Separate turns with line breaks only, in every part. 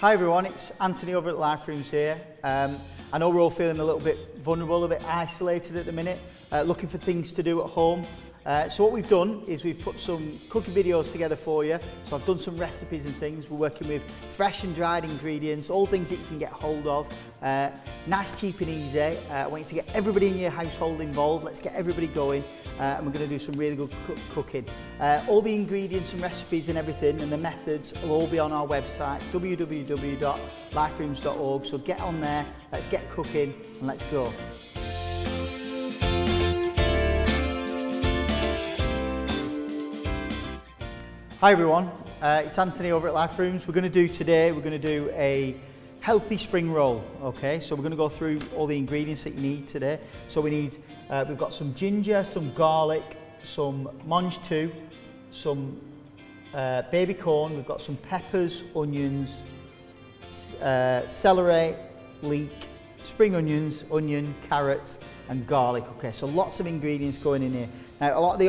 Hi everyone, it's Anthony over at Life Rooms here. I know we're all feeling a little bit vulnerable, a bit isolated at the minute, looking for things to do at home. So what we've done is we've put some cooking videos together for you. So I've done some recipes and things. We're working with fresh and dried ingredients, all things that you can get hold of. Nice, cheap and easy. I want you to get everybody in your household involved. Let's get everybody going and we're going to do some really good cooking. All the ingredients and recipes and everything and the methods will all be on our website, www.liferooms.org. So get on there, let's get cooking and let's go. Hi everyone, it's Anthony over at Life Rooms. We're going to do a healthy spring roll, okay? So we're going to go through all the ingredients that you need today. So we've got some ginger, some garlic, some mange tout, some baby corn, we've got some peppers, onions, celery, leek, spring onions, onion, carrots and garlic. Okay, so lots of ingredients going in here. Now a lot of the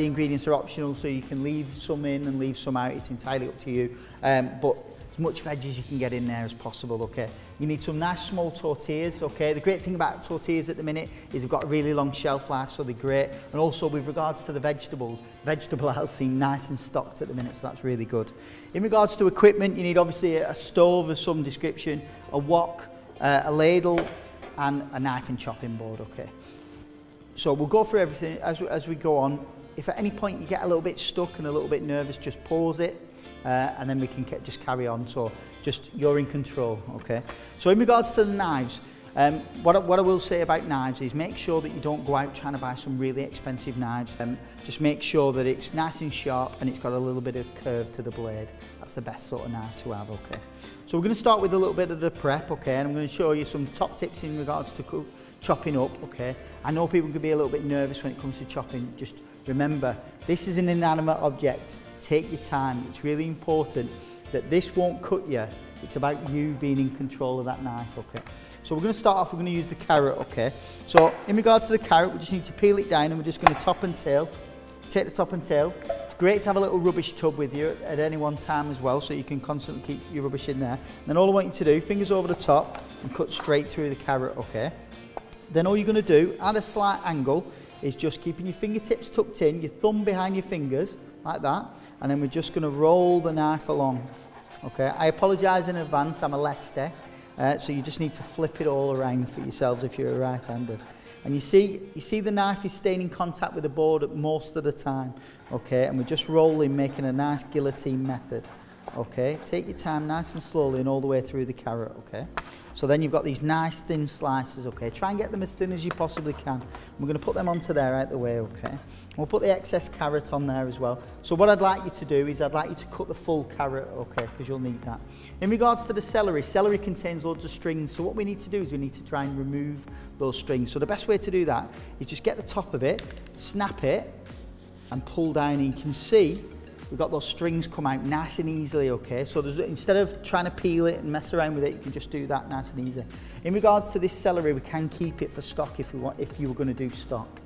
ingredients are optional, so you can leave some in and leave some out. It's entirely up to you, but as much veg as you can get in there as possible. Okay, you need some nice small tortillas. Okay, the great thing about tortillas at the minute is they've got a really long shelf life, so they're great. And also with regards to the vegetables, vegetable aisles seem nice and stocked at the minute, so that's really good. In regards to equipment, you need obviously a stove of some description, a wok, a ladle and a knife and chopping board. Okay, so we'll go through everything as we go on. If at any point you get a little bit stuck and a little bit nervous, just pause it and then we can just carry on. So just you're in control. Okay, so in regards to the knives, what I will say about knives is make sure that you don't go out trying to buy some really expensive knives. Just make sure that it's nice and sharp and it's got a little bit of curve to the blade. That's the best sort of knife to have. Okay, so we're going to start with a little bit of the prep. Okay, and I'm going to show you some top tips in regards to chopping up. Okay, I know people can be a little bit nervous when it comes to chopping. Just remember, this is an inanimate object. Take your time. It's really important that this won't cut you. It's about you being in control of that knife. Okay, so we're going to start off, we're going to use the carrot. Okay, so in regards to the carrot, we just need to peel it down and we're just going to top and tail. Take the top and tail. It's great to have a little rubbish tub with you at any one time as well, so you can constantly keep your rubbish in there. And then all I want you to do, fingers over the top and cut straight through the carrot. Okay, then all you're going to do at a slight angle is just keeping your fingertips tucked in, your thumb behind your fingers like that, and then we're just going to roll the knife along. Okay, I apologise in advance, I'm a lefty, so you just need to flip it all around for yourselves if you're a right-handed. And you see the knife is staying in contact with the board at most of the time. Okay, and we're just rolling, making a nice guillotine method. Okay, take your time nice and slowly and all the way through the carrot. Okay, so then you've got these nice thin slices. Okay, try and get them as thin as you possibly can. We're going to put them onto there out the way. Okay, we'll put the excess carrot on there as well. So what I'd like you to do is I'd like you to cut the full carrot. Okay, because you'll need that. In regards to the celery contains loads of strings, so what we need to do is we need to try and remove those strings. So the best way to do that is just get the top of it, snap it and pull down, and you can see we've got those strings come out nice and easily. Okay, so instead of trying to peel it and mess around with it, you can just do that nice and easy. In regards to this celery, we can keep it for stock if you were going to do stock.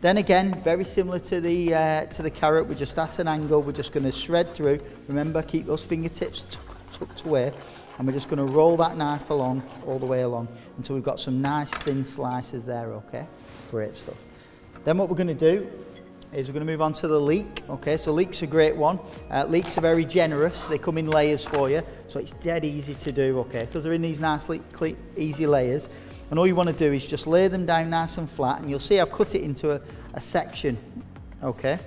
Then again, very similar to the carrot, we're just at an angle, we're just going to shred through. Remember, keep those fingertips tucked away, and we're just going to roll that knife along, all the way along, until we've got some nice thin slices there. Okay, great stuff. Then what we're going to do is we're going to move on to the leek. Okay, so leek's a great one. Leeks are very generous. They come in layers for you, so it's dead easy to do. Okay, because they're in these nice, easy layers. And all you want to do is just lay them down nice and flat, and you'll see I've cut it into a section. Okay,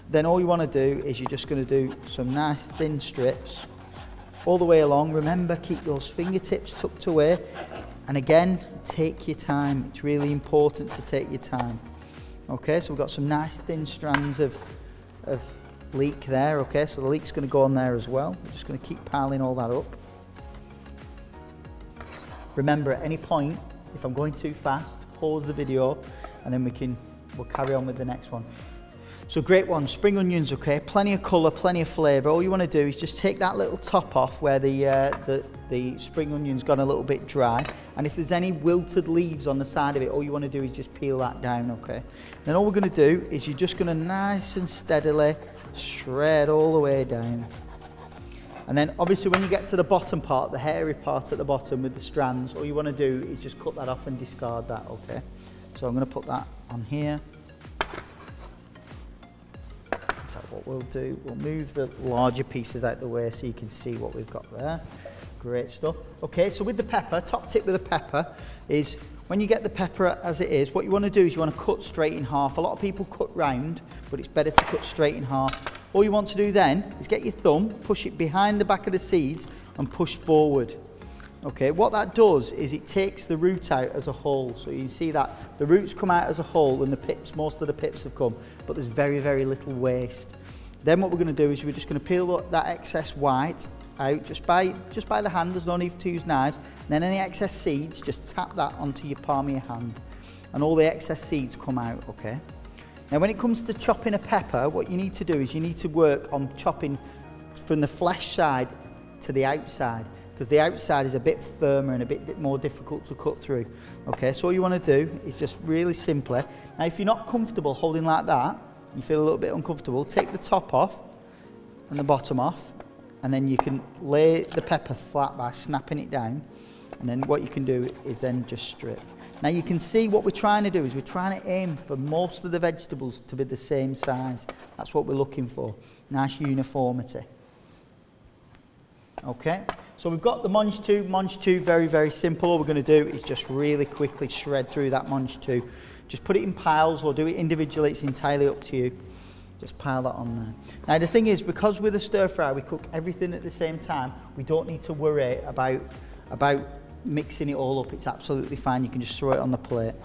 then all you want to do is you're just going to do some nice thin strips all the way along. Remember, keep those fingertips tucked away, and again, take your time. It's really important to take your time. Okay, so we've got some nice thin strands of leek there. Okay, so the leek's going to go on there as well. We're just going to keep piling all that up. Remember, at any point, if I'm going too fast, pause the video and then we'll carry on with the next one. So great one, spring onions. Okay, plenty of colour, plenty of flavour. All you want to do is just take that little top off where the spring onion's gone a little bit dry, and if there's any wilted leaves on the side of it, all you want to do is just peel that down. Okay, then all we're going to do is you're just going to nice and steadily shred all the way down. And then obviously when you get to the bottom part, the hairy part at the bottom with the strands, all you want to do is just cut that off and discard that, okay? So I'm going to put that on here. So what we'll do, we'll move the larger pieces out the way so you can see what we've got there. Great stuff. Okay, so with the pepper, top tip with the pepper is when you get the pepper as it is, what you want to do is you want to cut straight in half. A lot of people cut round, but it's better to cut straight in half. All you want to do then is get your thumb, push it behind the back of the seeds and push forward. Okay, what that does is it takes the root out as a whole. So you can see that the roots come out as a whole and the pips, most of the pips have come, but there's very, very little waste. Then what we're going to do is we're just going to peel that excess white out just by the hand. There's no need to use knives. And then any excess seeds, just tap that onto your palm of your hand and all the excess seeds come out, okay? Now when it comes to chopping a pepper, what you need to do is you need to work on chopping from the flesh side to the outside, because the outside is a bit firmer and a bit more difficult to cut through. Okay, so all you want to do is just really simply, now if you're not comfortable holding like that, you feel a little bit uncomfortable, take the top off and the bottom off, and then you can lay the pepper flat by snapping it down, and then what you can do is then just strip. Now you can see what we're trying to do is we're trying to aim for most of the vegetables to be the same size. That's what we're looking for, nice uniformity. Okay, so we've got the mange two, very, very simple. All we're going to do is just really quickly shred through that mange two. Just put it in piles or do it individually, it's entirely up to you. Just pile that on there. Now the thing is, because with a stir fry we cook everything at the same time, we don't need to worry about mixing it all up. It's absolutely fine, you can just throw it on the plate.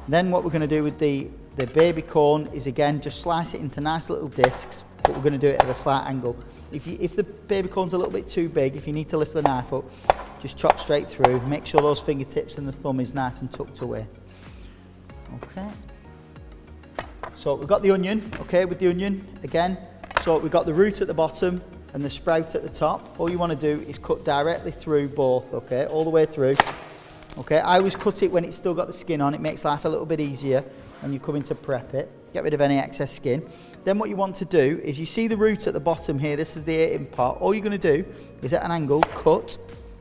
Then what we're going to do with the baby corn is again just slice it into nice little discs, but we're going to do it at a slight angle. If the baby corn's a little bit too big, if you need to lift the knife up, just chop straight through. Make sure those fingertips and the thumb is nice and tucked away. Okay. So we've got the onion, okay, with the onion again. So we've got the root at the bottom and the sprout at the top. All you want to do is cut directly through both, okay, all the way through. Okay, I always cut it when it's still got the skin on. It makes life a little bit easier when you come in to prep it. Get rid of any excess skin. Then what you want to do is you see the root at the bottom here, this is the eating part. All you're going to do is at an angle, cut,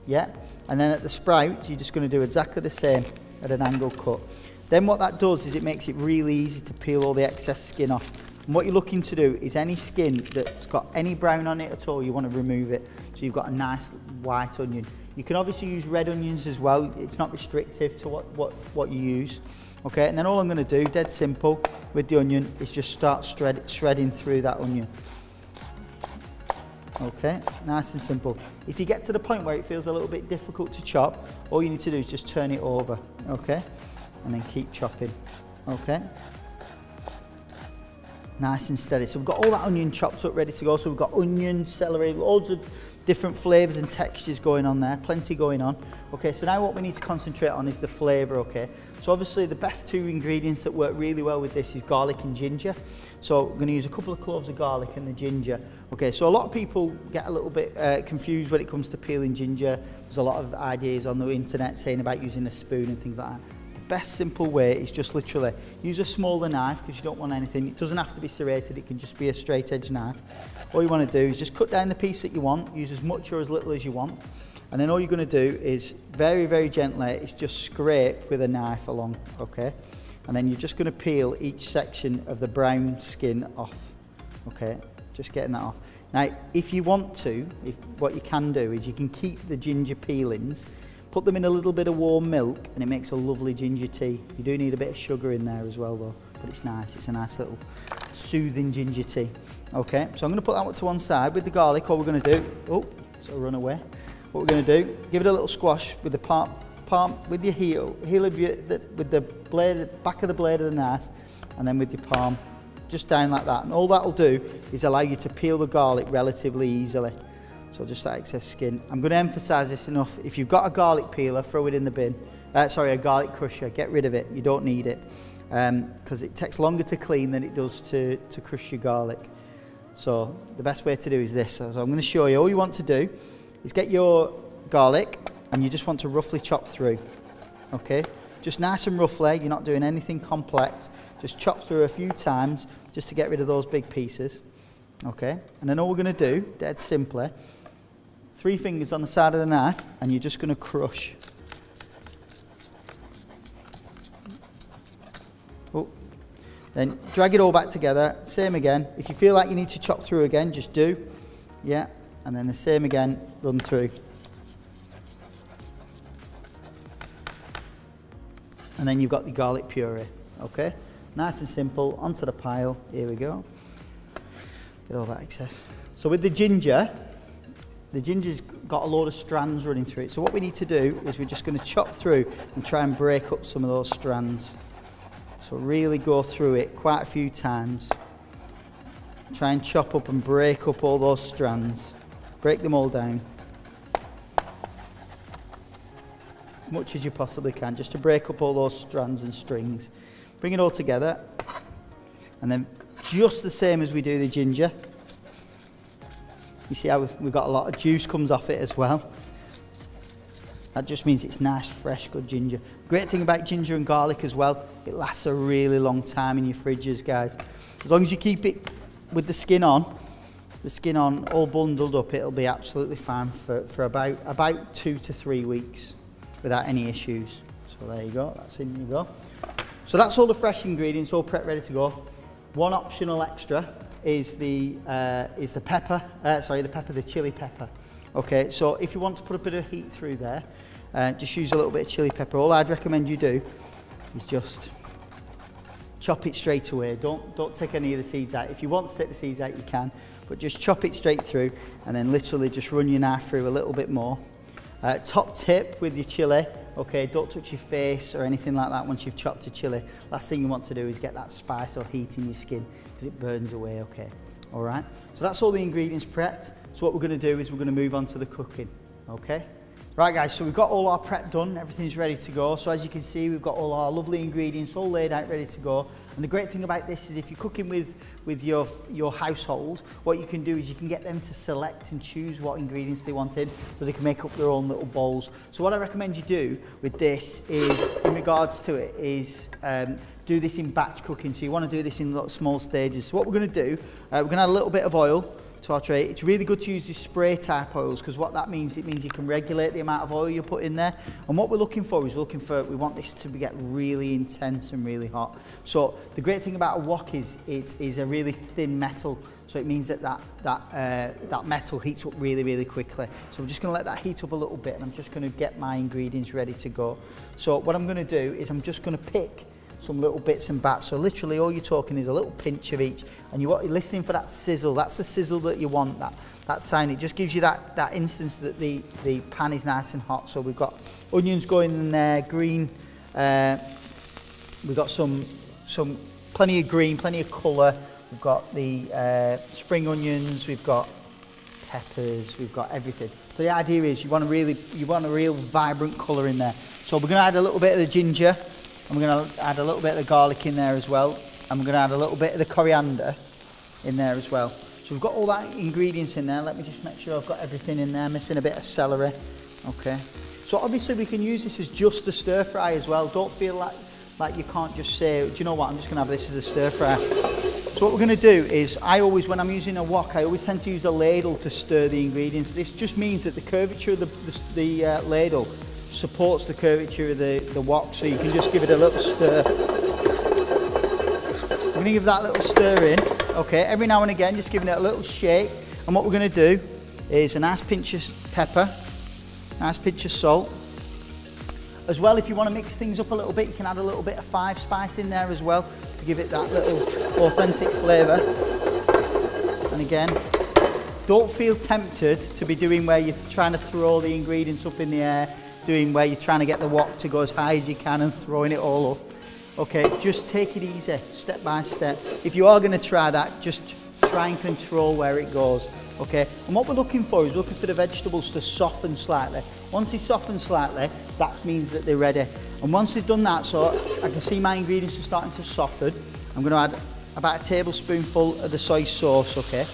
yeah, and then at the sprout, you're just going to do exactly the same at an angle cut. Then what that does is it makes it really easy to peel all the excess skin off. And what you're looking to do is any skin that's got any brown on it at all, you want to remove it. So you've got a nice white onion. You can obviously use red onions as well. It's not restrictive to what you use. Okay, and then all I'm going to do, dead simple, with the onion, is just start shredding through that onion. Okay, nice and simple. If you get to the point where it feels a little bit difficult to chop, all you need to do is just turn it over, okay? And then keep chopping, okay? Nice and steady. So we've got all that onion chopped up, ready to go. So we've got onion, celery, loads of different flavours and textures going on there, plenty going on. Okay, so now what we need to concentrate on is the flavour, okay? So obviously the best two ingredients that work really well with this is garlic and ginger. So we're going to use a couple of cloves of garlic and the ginger. Okay, so a lot of people get a little bit confused when it comes to peeling ginger. There's a lot of ideas on the internet saying about using a spoon and things like that. The best simple way is just literally use a smaller knife because you don't want anything. It doesn't have to be serrated, it can just be a straight edge knife. All you want to do is just cut down the piece that you want, use as much or as little as you want. And then all you're going to do is very, very gently, is just scrape with a knife along, okay? And then you're just going to peel each section of the brown skin off, okay? Just getting that off. Now, if you want to, what you can do is you can keep the ginger peelings, put them in a little bit of warm milk, and it makes a lovely ginger tea. You do need a bit of sugar in there as well, though, but it's nice. It's a nice little soothing ginger tea. Okay, so I'm going to put that one to one side. With the garlic, all we're going to do, oh, so run away. What we're going to do, give it a little squash with the palm with your heel of your, with the blade, back of the blade of the knife, and then with your palm, just down like that. And all that'll do is allow you to peel the garlic relatively easily. So just that excess skin. I'm going to emphasise this enough. If you've got a garlic peeler, throw it in the bin. Sorry, a garlic crusher. Get rid of it. You don't need it because it takes longer to clean than it does to crush your garlic. So the best way to do is this. So I'm going to show you. All you want to do is get your garlic and you just want to roughly chop through. Okay? Just nice and roughly. You're not doing anything complex. Just chop through a few times just to get rid of those big pieces. Okay? And then all we're going to do, dead simply, 3 fingers on the side of the knife, and you're just going to crush. Oh. Then drag it all back together, same again. If you feel like you need to chop through again, just do. Yeah, and then the same again, run through. And then you've got the garlic puree, okay? Nice and simple, onto the pile, here we go. Get all that excess. So with the ginger's got a load of strands running through it. So what we need to do is we're just going to chop through and try and break up some of those strands. So really go through it quite a few times. Try and chop up and break up all those strands. Break them all down. As much as you possibly can, just to break up all those strands and strings. Bring it all together. And then just the same as we do the ginger. You see how we've got a lot of juice comes off it as well. That just means it's nice, fresh, good ginger. Great thing about ginger and garlic as well, it lasts a really long time in your fridges, guys. As long as you keep it with the skin on all bundled up, it'll be absolutely fine for about 2 to 3 weeks without any issues. So there you go, that's in you go. So that's all the fresh ingredients, all prepped, ready to go. One optional extra is the chili pepper. Okay, so if you want to put a bit of heat through there, just use a little bit of chili pepper. All I'd recommend you do is just chop it straight away. Don't take any of the seeds out. If you want to take the seeds out, you can, but just chop it straight through and then literally just run your knife through a little bit more. Top tip with your chili, okay, don't touch your face or anything like that once you've chopped a chili. Last thing you want to do is get that spice or heat in your skin because it burns away, okay. All right, so that's all the ingredients prepped. So what we're going to do is we're going to move on to the cooking, okay? Right guys, so we've got all our prep done, everything's ready to go. So as you can see, we've got all our lovely ingredients all laid out, ready to go. And the great thing about this is if you're cooking with your household, what you can do is you can get them to select and choose what ingredients they want in, so they can make up their own little bowls. So what I recommend you do with this is, in regards to it, is do this in batch cooking. So you want to do this in little small stages. So what we're going to do, we're going to add a little bit of oil to our tray. It's really good to use these spray type oils because what that means, it means you can regulate the amount of oil you put in there. And what we're looking for is we want this to get really intense and really hot. So the great thing about a wok is it is a really thin metal. So it means that metal heats up really, really quickly. So we're just going to let that heat up a little bit and I'm just going to get my ingredients ready to go. So what I'm going to do is I'm just going to pick some little bits and bats. So literally all you're talking is a little pinch of each, and you're listening for that sizzle. That's the sizzle that you want, that sign. It just gives you that instance that the pan is nice and hot. So we've got onions going in there, green, we've got some plenty of green, plenty of colour. We've got the spring onions, we've got peppers, we've got everything. So the idea is you want a real vibrant colour in there. So we're going to add a little bit of the ginger. I'm going to add a little bit of the garlic in there as well. And we're going to add a little bit of the coriander in there as well. So we've got all that ingredients in there. Let me just make sure I've got everything in there. Missing a bit of celery. Okay. So obviously we can use this as just a stir fry as well. Don't feel like you can't just say, do you know what, I'm just going to have this as a stir fry. So what we're going to do is, when I'm using a wok, I always tend to use a ladle to stir the ingredients. This just means that the curvature of the ladle supports the curvature of the wok, so you can just give it a little stir. We're going to give that little stir in, okay, every now and again, just giving it a little shake. And what we're going to do is a nice pinch of pepper, nice pinch of salt. As well, if you want to mix things up a little bit, you can add a little bit of 5 spice in there as well to give it that little authentic flavour. And again, don't feel tempted to be doing where you're trying to throw all the ingredients up in the air, doing where you're trying to get the wok to go as high as you can and throwing it all up. Okay, just take it easy, step by step. If you are going to try that, just try and control where it goes. Okay, and what we're looking for is looking for the vegetables to soften slightly. Once they soften slightly, that means that they're ready. And once they've done that, so I can see my ingredients are starting to soften, I'm going to add about a tablespoonful of the soy sauce, okay?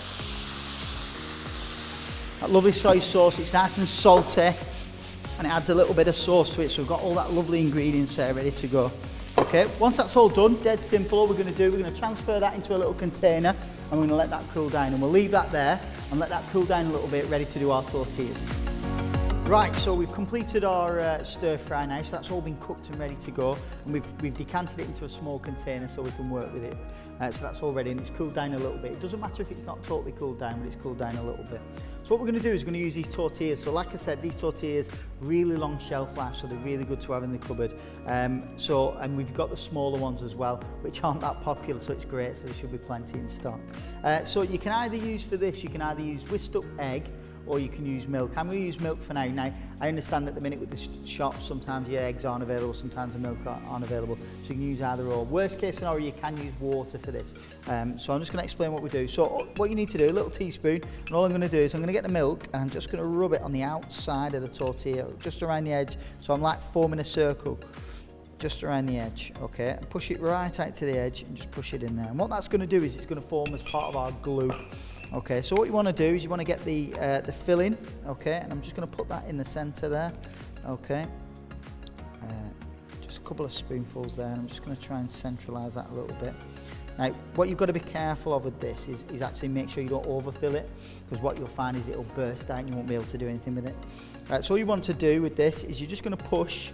That lovely soy sauce, it's nice and salty, and it adds a little bit of sauce to it, so we've got all that lovely ingredients there ready to go. Okay, once that's all done, dead simple, all we're going to do, we're going to transfer that into a little container and we're going to let that cool down, and we'll leave that there and let that cool down a little bit, ready to do our tortillas. Right, so we've completed our stir fry now, so that's all been cooked and ready to go, and we've decanted it into a small container so we can work with it. So that's all ready and it's cooled down a little bit. It doesn't matter if it's not totally cooled down, but it's cooled down a little bit. So what we're going to do is we're going to use these tortillas. So like I said, these tortillas, really long shelf life, so they're really good to have in the cupboard. And we've got the smaller ones as well, which aren't that popular, so it's great, so there should be plenty in stock. So you can either use for this, you can either use whisked up egg, or you can use milk. I'm going to use milk for now. Now, I understand at the minute with the shops, sometimes your eggs aren't available, sometimes the milk aren't available, so you can use either or. Worst case scenario, you can use water for this. So I'm just going to explain what we do. So what you need to do, a little teaspoon, and all I'm going to do is I'm going to get the milk and I'm just going to rub it on the outside of the tortilla, just around the edge. So I'm like forming a circle, just around the edge, okay? And push it right out to the edge and just push it in there. And what that's going to do is it's going to form as part of our glue. Okay, so what you want to do is you want to get the filling, okay, and I'm just going to put that in the centre there, okay, just a couple of spoonfuls there, and I'm just going to try and centralise that a little bit. Now, what you've got to be careful of with this is actually make sure you don't overfill it, because what you'll find is it'll burst out and you won't be able to do anything with it. Right, so all you want to do with this is you're just going to push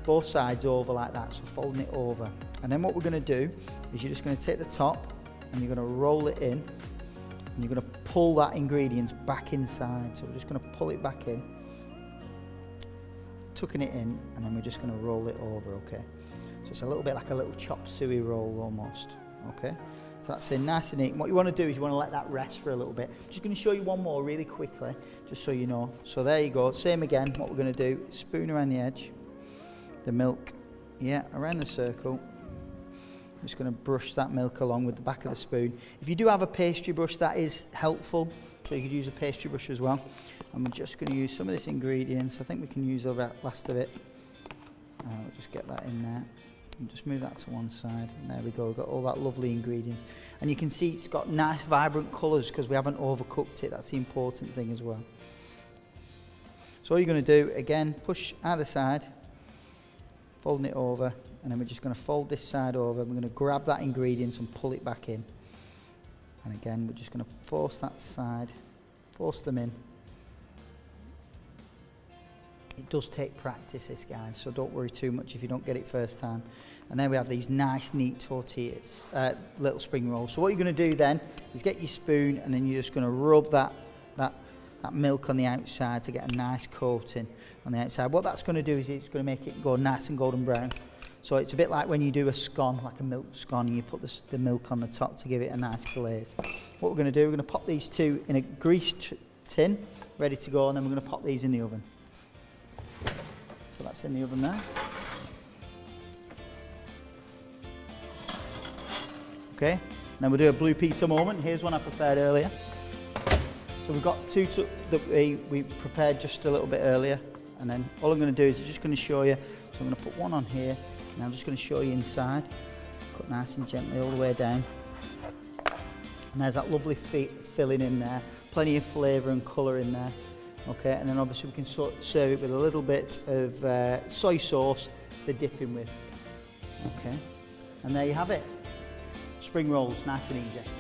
both sides over like that, so folding it over, and then what we're going to do is you're just going to take the top and you're going to roll it in. And you're going to pull that ingredients back inside. So we're just going to pull it back in, tucking it in, and then we're just going to roll it over, okay? So it's a little bit like a little chop suey roll almost, okay? So that's in nice and neat. And what you want to do is you want to let that rest for a little bit. I'm just going to show you one more really quickly, just so you know. So there you go, same again. What we're going to do, spoon around the edge, the milk, yeah, around the circle. I'm just going to brush that milk along with the back of the spoon. If you do have a pastry brush, that is helpful, so you could use a pastry brush as well. I'm just going to use some of this ingredients. I think we can use all that last of it. We'll just get that in there and just move that to one side. And there we go, we've got all that lovely ingredients. And you can see it's got nice vibrant colours because we haven't overcooked it. That's the important thing as well. So all you're going to do, again, push either side, folding it over, and then we're just going to fold this side over. We're going to grab that ingredients and pull it back in. And again, we're just going to force that side, force them in. It does take practice, this, guys, so don't worry too much if you don't get it first time. And then we have these nice, neat tortillas, little spring rolls. So what you're going to do then is get your spoon, and then you're just going to rub that milk on the outside to get a nice coating on the outside. What that's going to do is it's going to make it go nice and golden brown. So it's a bit like when you do a scone, like a milk scone, and you put the milk on the top to give it a nice glaze. What we're going to do, we're going to pop these two in a greased tin, ready to go, and then we're going to pop these in the oven. So that's in the oven there. Okay, now we'll do a blue pizza moment. Here's one I prepared earlier. So we've got two that we prepared just a little bit earlier, and then all I'm going to do is I'm just going to show you. So I'm going to put one on here, and I'm just going to show you inside. Cut nice and gently all the way down. And there's that lovely filling in there, plenty of flavour and colour in there. Okay, and then obviously we can serve it with a little bit of soy sauce for dipping with. Okay, and there you have it. Spring rolls, nice and easy.